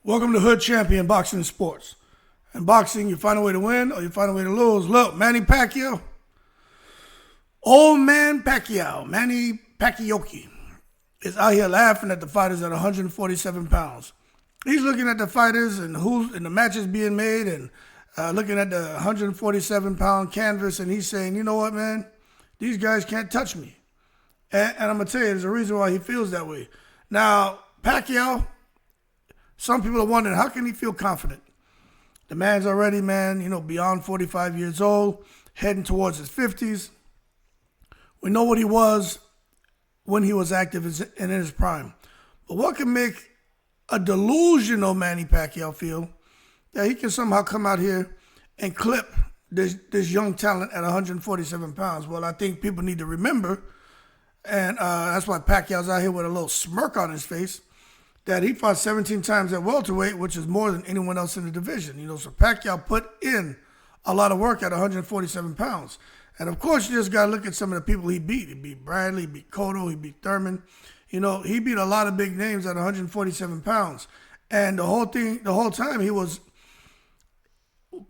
Welcome to Hood Champion Boxing and Sports. In boxing, you find a way to win or you find a way to lose. Look, Manny Pacquiao, old man Pacquiao, Manny Pacquiao, is out here laughing at the fighters at 147 pounds. He's looking at the fighters and the matches being made and looking at the 147-pound canvas, and he's saying, you know what, man, these guys can't touch me. And I'm going to tell you, there's a reason why he feels that way. Now, Pacquiao, some people are wondering, how can he feel confident? The man's already, beyond 45 years old, heading towards his 50s. We know what he was when he was active and in his prime. But what can make a delusional Manny Pacquiao feel that he can somehow come out here and clip this young talent at 147 pounds? Well, I think people need to remember, and that's why Pacquiao's out here with a little smirk on his face, that he fought 17 times at welterweight, which is more than anyone else in the division. So Pacquiao put in a lot of work at 147 pounds. And of course, you just got to look at some of the people he beat. He beat Bradley, he beat Cotto, he beat Thurman. He beat a lot of big names at 147 pounds. And the whole time he was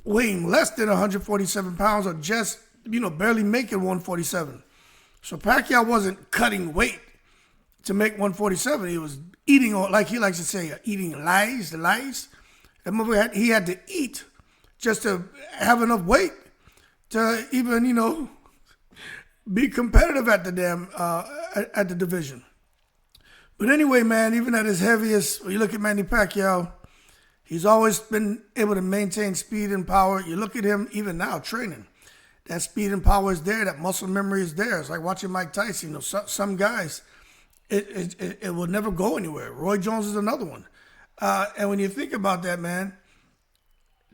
weighing less than 147 pounds or just, barely making 147. So Pacquiao wasn't cutting weight to make 147. He was eating, like he likes to say, eating lies. That motherfucker he had to eat just to have enough weight to even, be competitive at the division. But anyway, man, even at his heaviest, when you look at Manny Pacquiao, he's always been able to maintain speed and power. You look at him even now training. That speed and power is there. That muscle memory is there. It's like watching Mike Tyson. Some guys, it will never go anywhere. Roy Jones is another one. And when you think about that, man,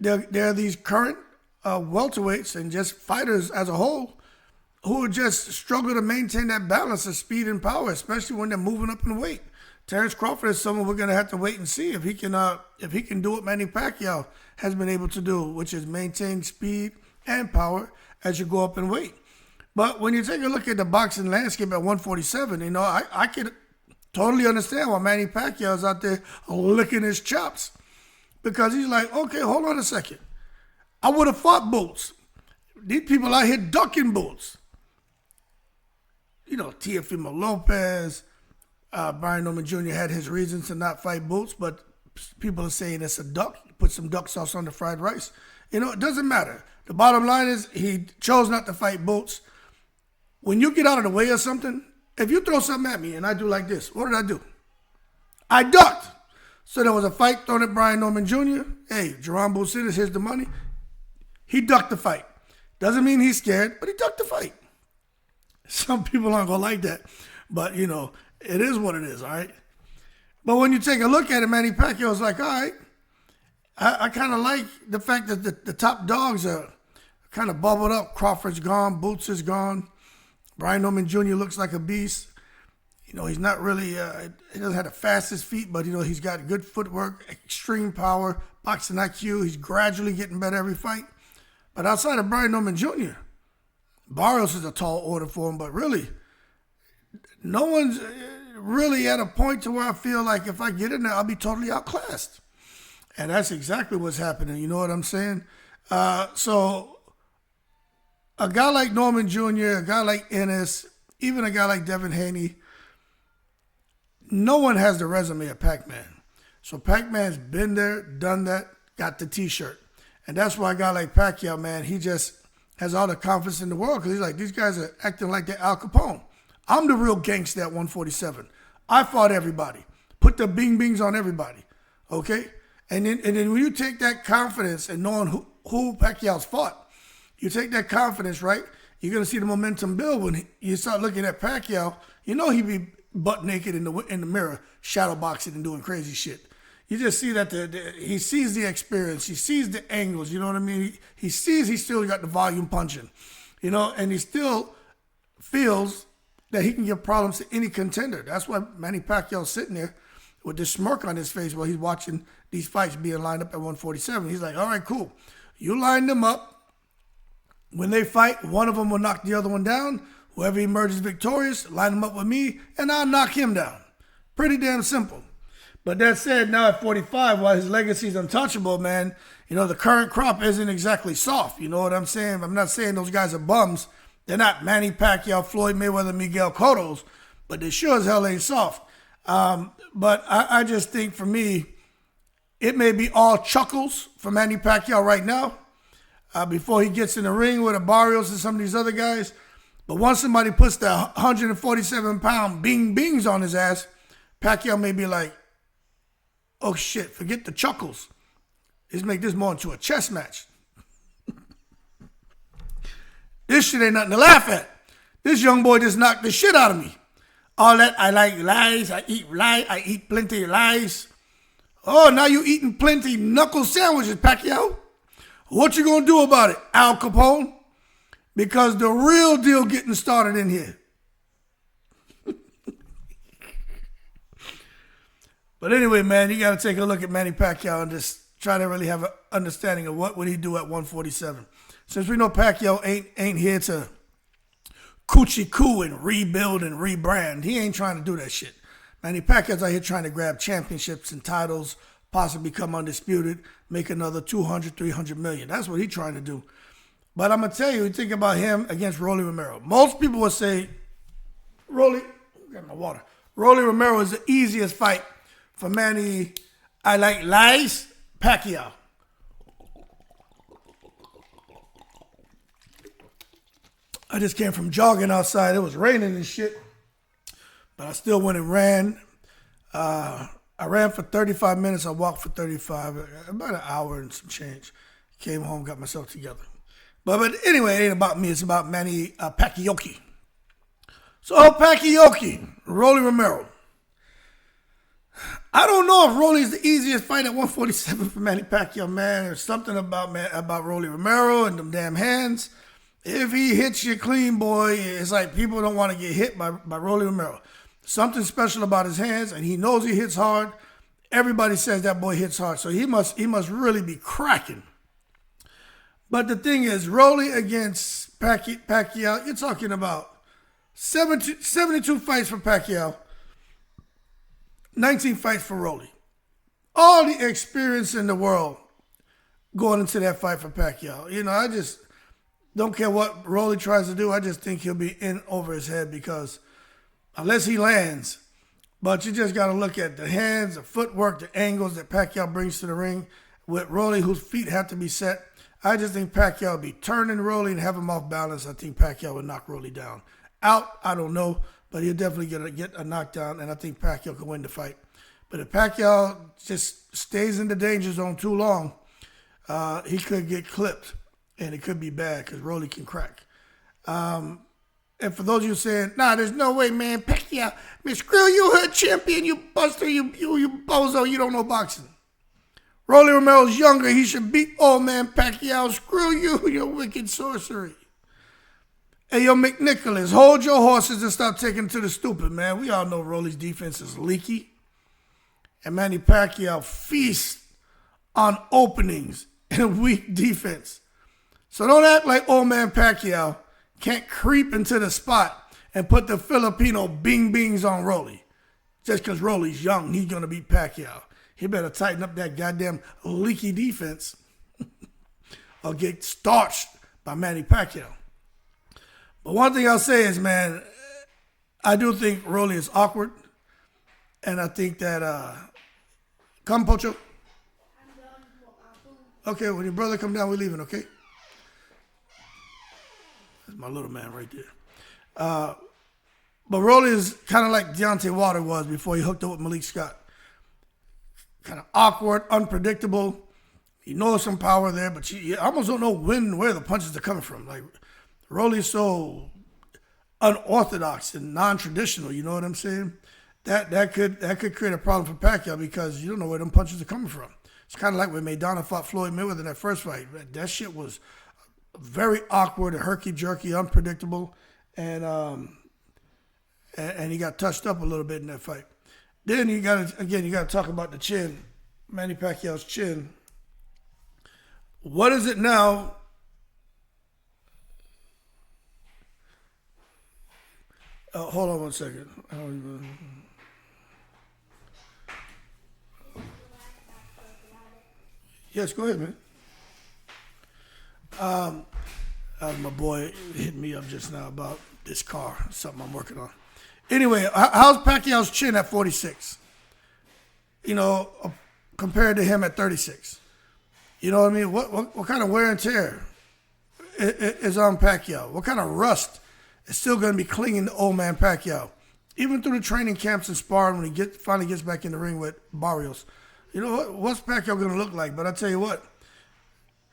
there are these current welterweights and just fighters as a whole who just struggle to maintain that balance of speed and power, especially when they're moving up in weight. Terrence Crawford is someone we're going to have to wait and see if he can do what Manny Pacquiao has been able to do, which is maintain speed and power as you go up in weight. But when you take a look at the boxing landscape at 147, I could totally understand why Manny Pacquiao is out there licking his chops, because he's like, okay, hold on a second. I would have fought Boots. These people out here ducking Boots. Teofimo Lopez, Brian Norman Jr. had his reasons to not fight Boots, but people are saying it's a duck. Put some duck sauce on the fried rice. It doesn't matter. The bottom line is he chose not to fight Boots. When you get out of the way of something, if you throw something at me and I do like this, what did I do? I ducked. So there was a fight thrown at Brian Norman Jr. Hey, Jerome Bucinas, here's the money. He ducked the fight. Doesn't mean he's scared, but he ducked the fight. Some people aren't going to like that. But, it is what it is, all right? But when you take a look at it, Manny Pacquiao's like, all right, I kind of like the fact that the top dogs are kind of bubbled up. Crawford's gone. Boots is gone. Brian Norman Jr. looks like a beast. He's not really, he doesn't have the fastest feet, but, he's got good footwork, extreme power, boxing IQ. He's gradually getting better every fight. But outside of Brian Norman Jr., Barrios is a tall order for him, but really, no one's really at a point to where I feel like if I get in there, I'll be totally outclassed. And that's exactly what's happening. You know what I'm saying? So a guy like Norman Jr., a guy like Ennis, even a guy like Devin Haney, no one has the resume of Pac-Man. So Pac-Man's been there, done that, got the T-shirt. And that's why a guy like Pacquiao, man, he just has all the confidence in the world, because he's like, these guys are acting like they're Al Capone. I'm the real gangster at 147. I fought everybody. Put the bing-bings on everybody. Okay? And then when you take that confidence and knowing who Pacquiao's fought, you take that confidence, right? You're going to see the momentum build when you start looking at Pacquiao. He be butt naked in the mirror, shadow boxing and doing crazy shit. You just see that he sees the experience. He sees the angles. You know what I mean? He sees he's still got the volume punching, and he still feels that he can give problems to any contender. That's why Manny Pacquiao's sitting there with this smirk on his face while he's watching these fights being lined up at 147. He's like, all right, cool. You line them up. When they fight, one of them will knock the other one down. Whoever emerges victorious, line them up with me, and I'll knock him down. Pretty damn simple. But that said, now at 45, while his legacy is untouchable, man, the current crop isn't exactly soft. You know what I'm saying? I'm not saying those guys are bums. They're not Manny Pacquiao, Floyd Mayweather, Miguel Cotto's, but they sure as hell ain't soft. But I just think for me, it may be all chuckles for Manny Pacquiao right now before he gets in the ring with a Barrios and some of these other guys. But once somebody puts the 147-pound bing bings on his ass, Pacquiao may be like, oh shit, forget the chuckles. Let's make this more into a chess match. This shit ain't nothing to laugh at. This young boy just knocked the shit out of me. All that, I like lies, I eat plenty of lies. Oh, now you eating plenty knuckle sandwiches, Pacquiao. What you gonna do about it, Al Capone? Because the real deal getting started in here. But anyway, man, you got to take a look at Manny Pacquiao and just try to really have an understanding of what would he do at 147. Since we know Pacquiao ain't here to coochie coo and rebuild and rebrand, he ain't trying to do that shit. Manny Pacquiao's out here trying to grab championships and titles, possibly become undisputed, make another 200, 300 million. That's what he's trying to do. But I'm going to tell you, think about him against Rolly Romero. Most people would say, Rolly Romero is the easiest fight for Manny, I like lies, Pacquiao. I just came from jogging outside. It was raining and shit. But I still went and ran. I ran for 35 minutes. I walked for 35, about an hour and some change. Came home, got myself together. But anyway, it ain't about me. It's about Manny Pacquiao. So Pacquiao, Rolly Romero. I don't know if Rolly's the easiest fight at 147 for Manny Pacquiao, man. There's something about Rolly Romero and them damn hands. If he hits you clean, boy, it's like people don't want to get hit by Rolly Romero. Something special about his hands, and he knows he hits hard. Everybody says that boy hits hard, so he must really be cracking. But the thing is, Rolly against Pacquiao, you're talking about 72 fights for Pacquiao, 19 fights for Rolly. All the experience in the world going into that fight for Pacquiao. I just don't care what Rolly tries to do. I just think he'll be in over his head because unless he lands, but you just got to look at the hands, the footwork, the angles that Pacquiao brings to the ring with Rolly, whose feet have to be set. I just think Pacquiao will be turning Rolly and have him off balance. I think Pacquiao will knock Rolly down. Out, I don't know. But he'll definitely get a knockdown, and I think Pacquiao can win the fight. But if Pacquiao just stays in the danger zone too long, he could get clipped, and it could be bad because Rolly can crack. And for those of you saying, nah, there's no way, man, Pacquiao, man, screw you, hood champion, you buster, you bozo, you don't know boxing. Rolly Romero's younger, he should beat old man Pacquiao. Screw you, your wicked sorcery. Hey, yo, McNicholas, hold your horses and stop taking to the stupid, man. We all know Rolly's defense is leaky. And Manny Pacquiao feasts on openings and weak defense. So don't act like old man Pacquiao can't creep into the spot and put the Filipino bing-bings on Rolly. Just because Rolly's young, he's going to beat Pacquiao. He better tighten up that goddamn leaky defense or get starched by Manny Pacquiao. But one thing I'll say is, man, I do think Rolly is awkward. And I think that, come, Pocho. Okay, when your brother come down, we're leaving, okay? That's my little man right there. But Rolly is kind of like Deontay Wilder was before he hooked up with Malik Scott. Kind of awkward, unpredictable. He knows some power there, but you almost don't know where the punches are coming from. Like, Rolly's so unorthodox and non-traditional, you know what I'm saying? That could create a problem for Pacquiao because you don't know where them punches are coming from. It's kind of like when Maidana fought Floyd Mayweather in that first fight. That shit was very awkward and herky-jerky, unpredictable, and he got touched up a little bit in that fight. Then you got to talk about the chin, Manny Pacquiao's chin. What is it now? Hold on one second. Yes, go ahead, man. My boy hit me up just now about this car, something I'm working on. Anyway, how's Pacquiao's chin at 46? Compared to him at 36. You know what I mean? What kind of wear and tear is on Pacquiao? What kind of rust is still going to be clinging to old man Pacquiao? Even through the training camps and sparring when he finally gets back in the ring with Barrios. You know what's Pacquiao going to look like? But I tell you what,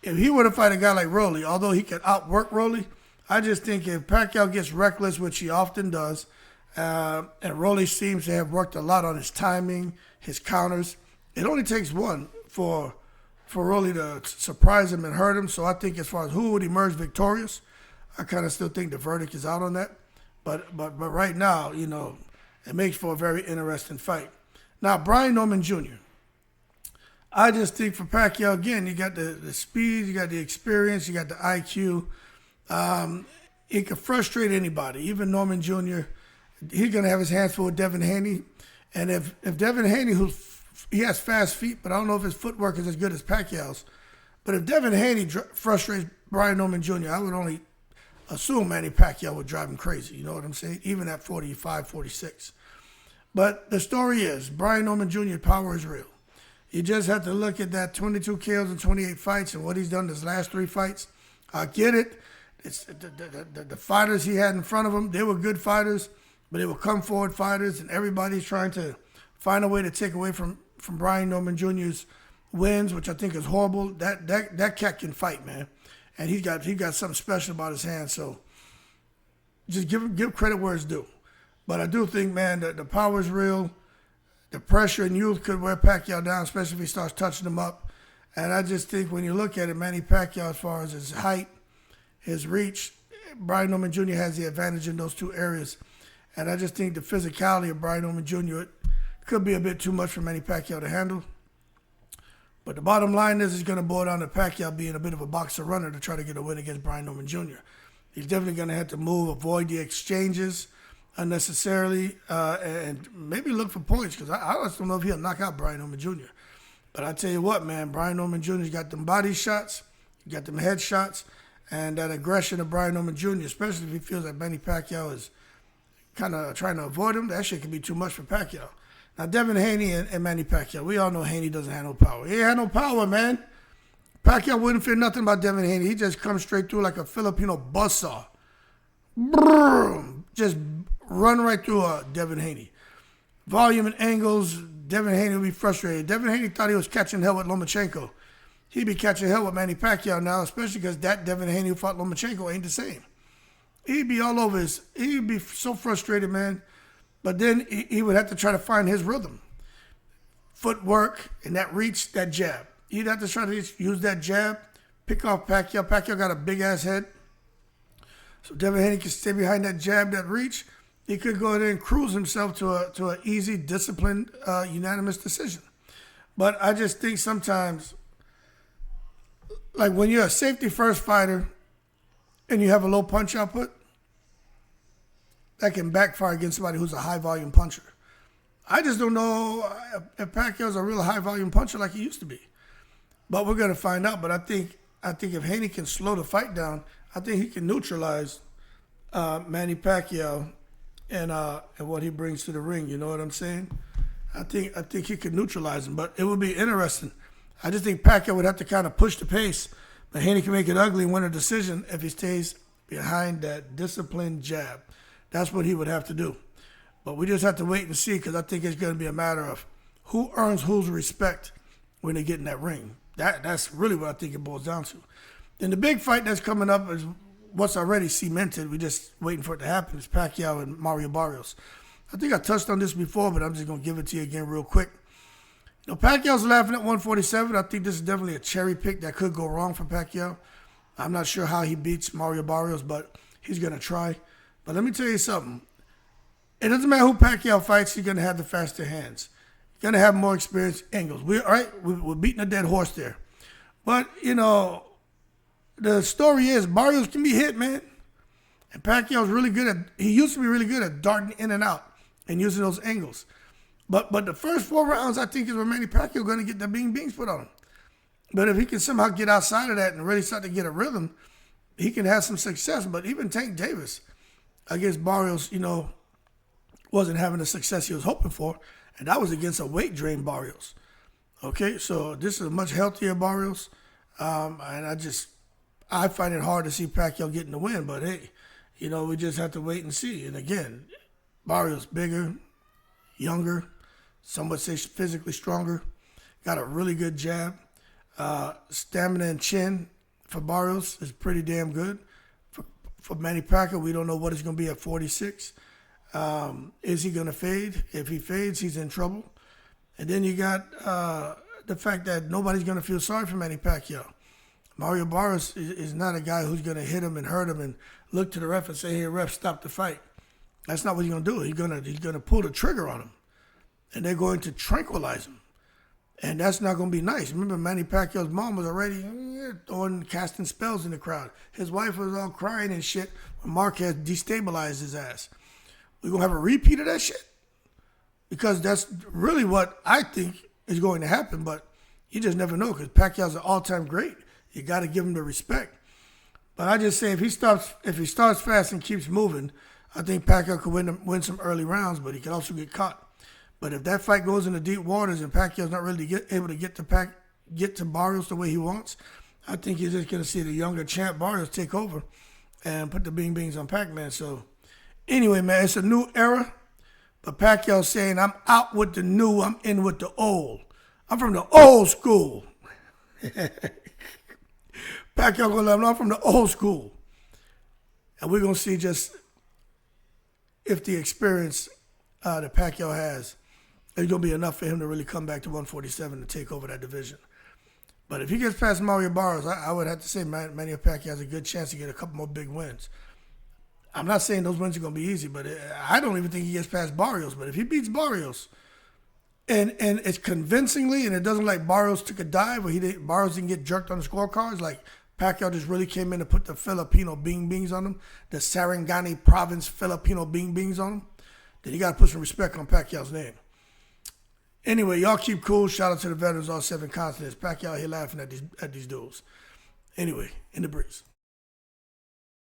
if he were to fight a guy like Rolly, although he could outwork Rolly, I just think if Pacquiao gets reckless, which he often does, and Rolly seems to have worked a lot on his timing, his counters, it only takes one for Rolly to surprise him and hurt him. So I think as far as who would emerge victorious, I kind of still think the verdict is out on that. But right now, it makes for a very interesting fight. Now, Brian Norman Jr., I just think for Pacquiao, again, you got the speed, you got the experience, you got the IQ. It can frustrate anybody, even Norman Jr. He's going to have his hands full with Devin Haney. And if Devin Haney, he has fast feet, but I don't know if his footwork is as good as Pacquiao's. But if Devin Haney frustrates Brian Norman Jr., I would only assume Manny Pacquiao would drive him crazy. You know what I'm saying? Even at 45, 46. But the story is, Brian Norman Jr.'s power is real. You just have to look at that 22 KOs and 28 fights and what he's done his last 3 fights. I get it. It's the fighters he had in front of him, they were good fighters, but they were come-forward fighters, and everybody's trying to find a way to take away from Brian Norman Jr.'s wins, which I think is horrible. That cat can fight, man. And he got something special about his hands, so just give credit where it's due. But I do think, man, that the power is real. The pressure and youth could wear Pacquiao down, especially if he starts touching him up. And I just think when you look at it, Manny Pacquiao, as far as his height, his reach, Brian Norman Jr. has the advantage in those 2 areas. And I just think the physicality of Brian Norman Jr. could be a bit too much for Manny Pacquiao to handle. But the bottom line is it's going to boil down to Pacquiao being a bit of a boxer runner to try to get a win against Brian Norman Jr. He's definitely going to have to move, avoid the exchanges unnecessarily, and maybe look for points, because I just don't know if he'll knock out Brian Norman Jr. But I tell you what, man, Brian Norman Jr.'s got them body shots, he got them head shots, and that aggression of Brian Norman Jr., especially if he feels that Manny Pacquiao is kind of trying to avoid him, that shit can be too much for Pacquiao. Now, Devin Haney and Manny Pacquiao, we all know Haney doesn't have no power. He ain't had no power, man. Pacquiao wouldn't fear nothing about Devin Haney. He just comes straight through like a Filipino buzzsaw. Brrr, just run right through Devin Haney. Volume and angles, Devin Haney would be frustrated. Devin Haney thought he was catching hell with Lomachenko. He'd be catching hell with Manny Pacquiao now, especially because that Devin Haney who fought Lomachenko ain't the same. He'd be all over he'd be so frustrated, man. But then he would have to try to find his rhythm. Footwork and that reach, that jab. He'd have to try to use that jab, pick off Pacquiao. Pacquiao got a big-ass head. So Devin Haney can stay behind that jab, that reach. He could go there and cruise himself to an easy, disciplined, unanimous decision. But I just think sometimes, like when you're a safety-first fighter and you have a low punch output, that can backfire against somebody who's a high-volume puncher. I just don't know if Pacquiao's a real high-volume puncher like he used to be. But we're going to find out. But I think if Haney can slow the fight down, I think he can neutralize Manny Pacquiao and what he brings to the ring. You know what I'm saying? I think he could neutralize him. But it would be interesting. I just think Pacquiao would have to kind of push the pace. But Haney can make it ugly and win a decision if he stays behind that disciplined jab. That's what he would have to do. But we just have to wait and see, because I think it's going to be a matter of who earns whose respect when they get in that ring. That's really what I think it boils down to. Then the big fight that's coming up is what's already cemented. We're just waiting for it to happen. It's Pacquiao and Mario Barrios. I think I touched on this before, but I'm just going to give it to you again real quick. Pacquiao's laughing at 147. I think this is definitely a cherry pick that could go wrong for Pacquiao. I'm not sure how he beats Mario Barrios, but he's going to try. But let me tell you something. It doesn't matter who Pacquiao fights, he's going to have the faster hands. He's going to have more experienced angles. We're beating a dead horse there. But, the story is Barrios can be hit, man. And Pacquiao's really good he used to be really good at darting in and out and using those angles. But the first 4 rounds, I think, is where Manny Pacquiao going to get the bings put on him. But if he can somehow get outside of that and really start to get a rhythm, he can have some success. But even Tank Davis against Barrios, wasn't having the success he was hoping for. And that was against a weight drain Barrios. Okay, so this is a much healthier Barrios. And I find it hard to see Pacquiao getting the win. But hey, we just have to wait and see. And again, Barrios bigger, younger, some would say physically stronger, got a really good jab. Stamina and chin for Barrios is pretty damn good. For Manny Pacquiao, we don't know what it's going to be at 46. Is he going to fade? If he fades, he's in trouble. And then you got the fact that nobody's going to feel sorry for Manny Pacquiao. Mario Barrios is not a guy who's going to hit him and hurt him and look to the ref and say, "Hey, ref, stop the fight." That's not what he's going to do. He's going to pull the trigger on him, and they're going to tranquilize him. And that's not going to be nice. Remember, Manny Pacquiao's mom was already casting spells in the crowd. His wife was all crying and shit when Marquez destabilized his ass. We're going to have a repeat of that shit? Because that's really what I think is going to happen. But you just never know, because Pacquiao's an all-time great. You got to give him the respect. But I just say if he starts fast and keeps moving, I think Pacquiao could win some early rounds, but he could also get caught. But if that fight goes into deep waters and Pacquiao's not really able to get to Barrios the way he wants, I think you're just going to see the younger champ Barrios take over and put the bing bings on Pac-Man. So anyway, man, it's a new era. But Pacquiao's saying, "I'm out with the new, I'm in with the old. I'm from the old school." Pacquiao going to let him know, "I'm from the old school." And we're going to see just if the experience that Pacquiao has is going to be enough for him to really come back to 147 to take over that division. But if he gets past Mario Barrios, I would have to say Manny Pacquiao has a good chance to get a couple more big wins. I'm not saying those wins are going to be easy, but I don't even think he gets past Barrios. But if he beats Barrios, and it's convincingly, and it doesn't like Barrios took a dive or Barrios didn't get jerked on the scorecards, like Pacquiao just really came in and put the Filipino bing bings on him, the Sarangani province Filipino bing bings on him, then you got to put some respect on Pacquiao's name. Anyway, y'all keep cool. Shout out to the veterans, all 7 continents. Pacquiao here laughing at these duels. Anyway, in the breeze.